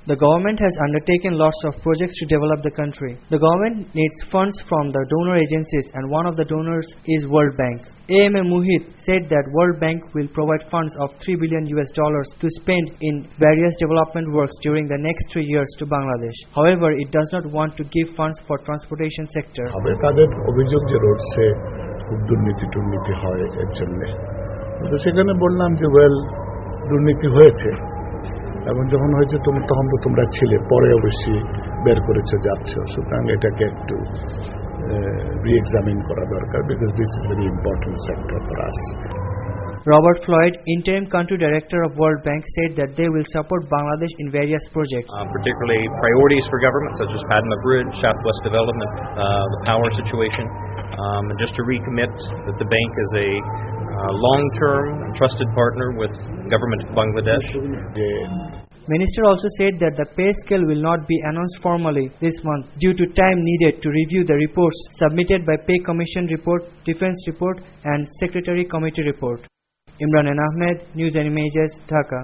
The government has undertaken lots of projects to develop the country. The government needs funds from the donor agencies, and one of the donors is World Bank. AMA Muhit said that World Bank will provide funds of $3 billion to spend in various development works during the next 3 years to Bangladesh. However, it does not want to give funds for transportation sector. তাদের অভিযোগ যে রয়েছে খুব দুর্নীতি হয় এর জন্য। তো সেখানে বললাম যে দুর্নীতি হয়েছে এবং যখন হয়েছে তখন তো তোমরা ছিলে, পরে অবশ্যই বের করেছে যাচ্ছ, সুতরাং এটাকে একটু re-examine করা দরকার, because this is very important sector for us. Robert Floyd, interim country director of World Bank, said that they will support Bangladesh in various projects. Particularly priorities for government such as Padma Bridge, Southwest Development, the power situation, and just to recommit that the bank is a long-term and trusted partner with government of Bangladesh. Minister also said that the pay scale will not be announced formally this month due to time needed to review the reports submitted by Pay Commission report, Defense report and Secretary Committee report. Imran Ahmed, News and Images, Dhaka.